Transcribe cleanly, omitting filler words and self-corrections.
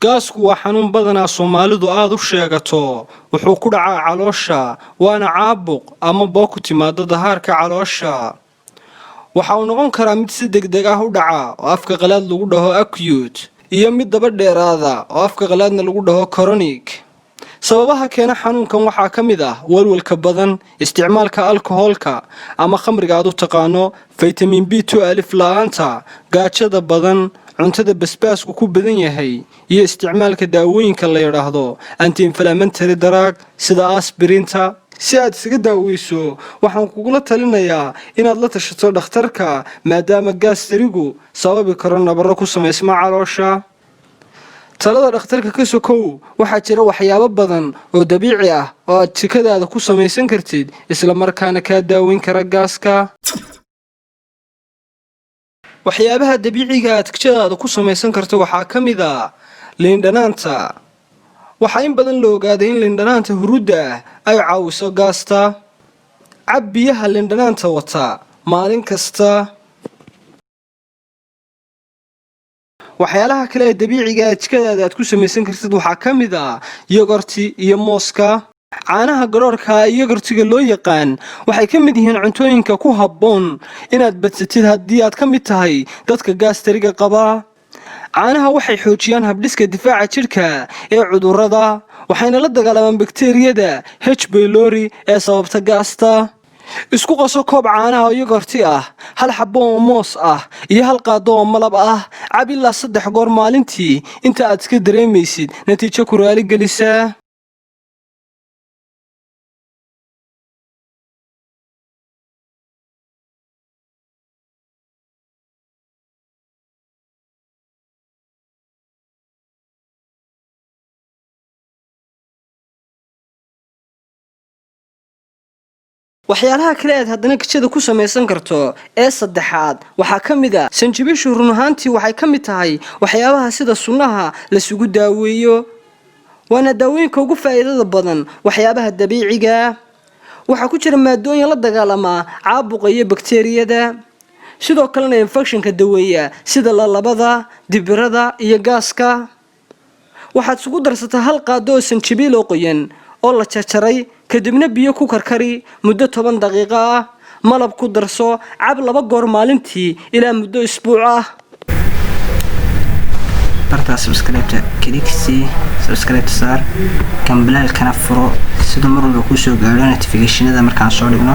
gaasku waa xanuun badanaa Soomaalidu aad u sheegato wuxuu ku dhacaa caloosha waana caabuq ama boo ku timaada dahaarka caloosha waxa uu noqon karaa mid si degdeg ah u dhaca oo afka qalaad lagu dhaho acute iyo mid daba dheeraada oo afka qalaadna lagu dhaho chronic sababaha keena xanuunkan waxaa ka mid ah walwalka badan isticmaalka alkoholka ama khamriga aad u taqaano vitamin B2 alif la'aanta gaajada badan cuntada basbaasku ku badan yahay iyo isticmaalka daawooyinka la yiraahdo anti-inflammatory drug sida aspirinta si aad isaga daaweyso waxaan kugula talinayaa inaad la tashato dhakhtarka maadaama gaasterigu sababi karo nabaro ku sameysma caloosha talada dhakhtarka ka sokow waxaa jira waxyaabo badan oo dabiici ah oo aad jikadaada ku samaysan kartid isla markaana ka daaweyn kara gaaska waxyaabaha dabiiciga aad jikadaada ku samaysan karto waxaa ka mid ah liin dhanaanta waxaa in badan la ogaaday in liin dhanaanta huruudda ay caawiso gaasta cab biyaha liin dhanaanta wata maalin kasta waxyaalaha kale ee dabiiciga ah jikadaada aad ku samaysan kartid waxaa ka mid ah yogurti iyo mooska caanaha garoorka iyo yogurtiga loo yaqaan waxay ka mid yihiin cuntooyinka ku habboon inaad badsatid haddii aad ka mid tahay dadka gaasteriga qaba caanaha waxay xoojiyaan habdhiska difaaca jidhka ee cudurrada waxayna la dagaalamaan bakteeriyada H pylori ee sababta gaasta isku qaso koob caanaha oo yogurti ah hal xabbo oo moos ah iyo hal qaado oo malab ah cab ilaa 3 goor maalintii inta aad iska dareemaysid natiijo ku raali gelisa waxyaalaha kale ee haddana jikada ku samaysan karto ee saddexaad waxaa ka mid ah sanjabiishu run ahaantii waxay ka mid tahay waxyaabaha sida sunnaha la isugu daaweeyo waana daawooyinka ugu faa'iidada badan waxyaabaha dabiiciga waxaa ku jira maadooyin la dagaalama caabuqa iyo bakteeriyada sidoo kalena infectionka daweeya sida lalabada dibirada iyo gaaska waxaad isugu darsataa hal qaado oo sanjabiil oo qoyan oo la jarjaray kadibna biyo ku karkari muddo 10 daqiiqo ah malab ku darso cab 2 goor maalintii ilaa muddo isbuuc ah barta subscribe sar kambalal kana furo sidoo mar walba ku soo gaaro notificationada markaan soo dhigno